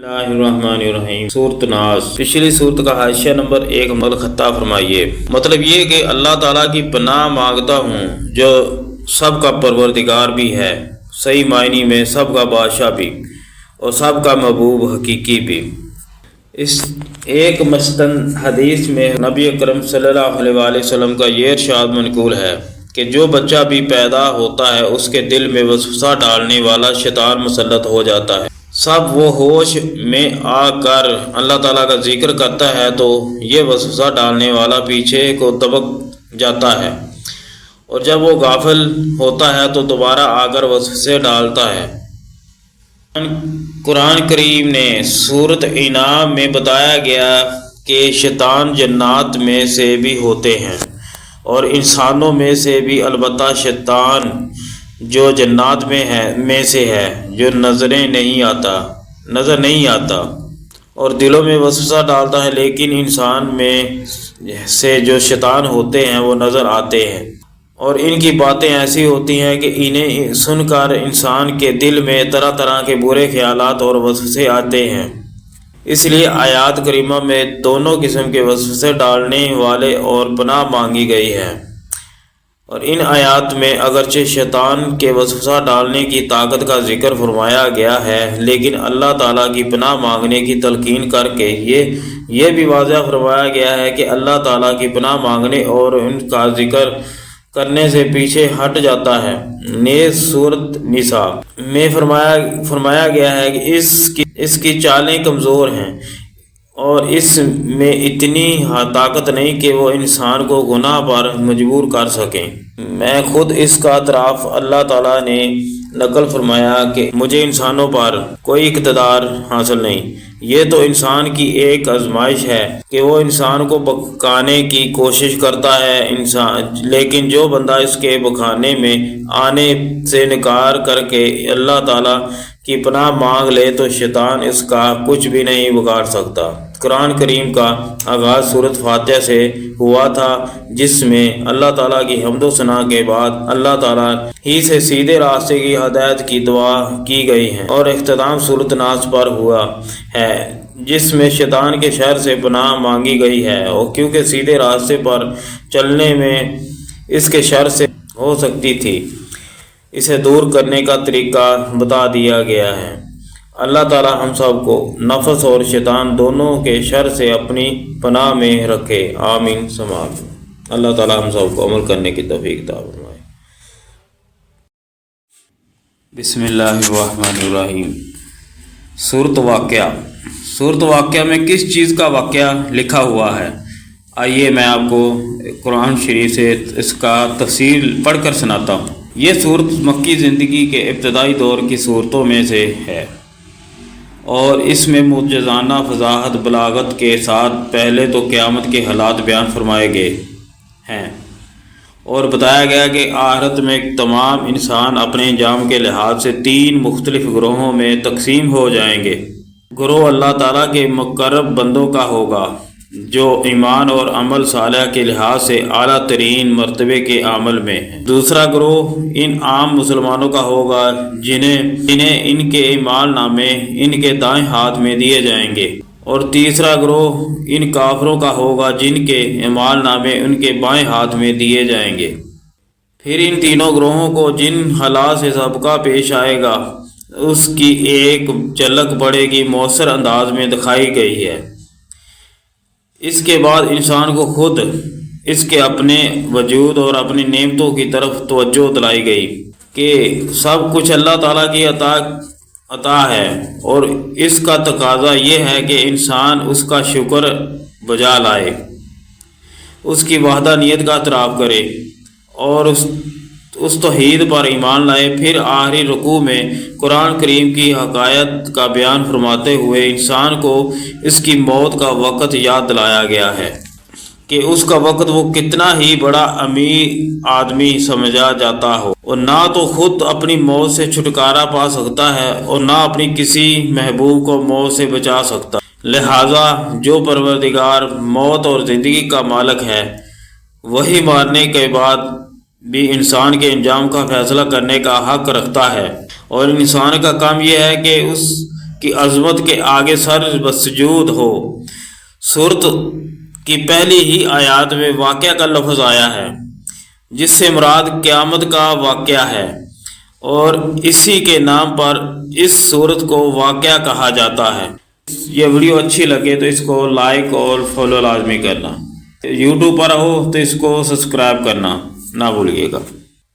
اللہ الرحمن الرحیم۔ سورۃ ناس، پچھلی سورت کا حاشیہ نمبر 1 خطہ فرمائیے۔ مطلب یہ کہ اللہ تعالیٰ کی پناہ مانگتا ہوں جو سب کا پروردگار بھی ہے، صحیح معنی میں سب کا بادشاہ بھی اور سب کا محبوب حقیقی بھی۔ اس ایک مستند حدیث میں نبی اکرم صلی اللہ علیہ وآلہ وسلم کا یہ ارشاد منقول ہے کہ جو بچہ بھی پیدا ہوتا ہے اس کے دل میں وسوسہ ڈالنے والا شیطان مسلط ہو جاتا ہے۔ سب وہ ہوش میں آ کر اللہ تعالیٰ کا ذکر کرتا ہے تو یہ وسوسہ ڈالنے والا پیچھے کو دبک جاتا ہے، اور جب وہ غافل ہوتا ہے تو دوبارہ آ کر وسوسے ڈالتا ہے۔ قرآن کریم نے سورۃ انعام میں بتایا گیا کہ شیطان جنات میں سے بھی ہوتے ہیں اور انسانوں میں سے بھی، البتہ شیطان جو جنات میں سے ہے جو نظر نہیں آتا اور دلوں میں وسوسہ ڈالتا ہے، لیکن انسان میں سے جو شیطان ہوتے ہیں وہ نظر آتے ہیں، اور ان کی باتیں ایسی ہوتی ہیں کہ انہیں سن کر انسان کے دل میں طرح طرح کے برے خیالات اور وسوسے آتے ہیں۔ اس لیے آیات کریمہ میں دونوں قسم کے وسوسے ڈالنے والے اور پناہ مانگی گئی ہے، اور ان آیات میں اگرچہ شیطان کے وسوسہ ڈالنے کی طاقت کا ذکر فرمایا گیا ہے، لیکن اللہ تعالیٰ کی پناہ مانگنے کی تلقین کر کے یہ بھی واضح فرمایا گیا ہے کہ اللہ تعالیٰ کی پناہ مانگنے اور ان کا ذکر کرنے سے پیچھے ہٹ جاتا ہے۔ نیز سورۃ نساء میں فرمایا گیا ہے کہ اس کی چالیں کمزور ہیں اور اس میں اتنی طاقت نہیں کہ وہ انسان کو گناہ پر مجبور کر سکیں۔ میں خود اس کا اعتراف اللہ تعالیٰ نے نقل فرمایا کہ مجھے انسانوں پر کوئی اقتدار حاصل نہیں۔ یہ تو انسان کی ایک آزمائش ہے کہ وہ انسان کو بہکانے کی کوشش کرتا ہے، لیکن جو بندہ اس کے بہکانے میں آنے سے انکار کر کے اللہ تعالیٰ کی پناہ مانگ لے تو شیطان اس کا کچھ بھی نہیں بگاڑ سکتا۔ قرآن کریم کا آغاز سورۃ فاتحہ سے ہوا تھا، جس میں اللہ تعالیٰ کی حمد و ثنا کے بعد اللہ تعالیٰ ہی سے سیدھے راستے کی ہدایت کی دعا کی گئی ہے، اور اختتام سورۃ ناس پر ہوا ہے جس میں شیطان کے شر سے پناہ مانگی گئی ہے، اور کیونکہ سیدھے راستے پر چلنے میں اس کے شر سے ہو سکتی تھی، اسے دور کرنے کا طریقہ بتا دیا گیا ہے۔ اللہ تعالی ہم سب کو نفس اور شیطان دونوں کے شر سے اپنی پناہ میں رکھے، آمین ثم آمین۔ اللہ تعالی ہم سب کو عمل کرنے کی توفیق عطا فرمائے۔ بسم اللہ الرحمن الرحیم۔ سورۃ واقعہ میں کس چیز کا واقعہ لکھا ہوا ہے؟ آئیے میں آپ کو قرآن شریف سے اس کا تفصیل پڑھ کر سناتا ہوں۔ یہ سورت مکی زندگی کے ابتدائی دور کی صورتوں میں سے ہے، اور اس میں معجزانہ فضاحت بلاغت کے ساتھ پہلے تو قیامت کے حالات بیان فرمائے گئے ہیں، اور بتایا گیا کہ آخرت میں تمام انسان اپنے انجام کے لحاظ سے 3 مختلف گروہوں میں تقسیم ہو جائیں گے۔ گروہ اللہ تعالیٰ کے مقرب بندوں کا ہوگا جو ایمان اور عمل صالح کے لحاظ سے اعلیٰ ترین مرتبے کے عمل میں ہیں۔ دوسرا گروہ ان عام مسلمانوں کا ہوگا جنہیں ان کے اعمال نامے ان کے دائیں ہاتھ میں دیے جائیں گے، اور تیسرا گروہ ان کافروں کا ہوگا جن کے اعمال نامے ان کے بائیں ہاتھ میں دیے جائیں گے۔ پھر ان تینوں گروہوں کو جن حالات سے سابقہ پیش آئے گا اس کی ایک جھلک بڑے گی مؤثر انداز میں دکھائی گئی ہے۔ اس کے بعد انسان کو خود اس کے اپنے وجود اور اپنی نعمتوں کی طرف توجہ دلائی گئی کہ سب کچھ اللہ تعالیٰ کی عطا ہے، اور اس کا تقاضا یہ ہے کہ انسان اس کا شکر بجا لائے، اس کی وحدانیت کا اعتراف کرے اور اس توحید پر ایمان لائے۔ پھر آخری رکوع میں قرآن کریم کی حقائق کا بیان فرماتے ہوئے انسان کو اس کی موت کا وقت یاد دلایا گیا ہے کہ اس کا وقت وہ کتنا ہی بڑا امیر آدمی سمجھا جاتا ہو، اور نہ تو خود اپنی موت سے چھٹکارا پا سکتا ہے اور نہ اپنی کسی محبوب کو موت سے بچا سکتا۔ لہٰذا جو پروردگار موت اور زندگی کا مالک ہے، وہی مارنے کے بعد بھی انسان کے انجام کا فیصلہ کرنے کا حق رکھتا ہے، اور انسان کا کام یہ ہے کہ کی عظمت کے آگے سر بسجود ہو۔ صورت کی پہلی ہی آیات میں واقعہ کا لفظ آیا ہے، جس سے مراد قیامت کا واقعہ ہے، اور اسی کے نام پر اس صورت کو واقعہ کہا جاتا ہے۔ یہ ویڈیو اچھی لگے تو اس کو لائک اور فالو لازمی کرنا۔ یوٹیوب پر ہو تو اس کو سبسکرائب کرنا نہ بھولیے گا۔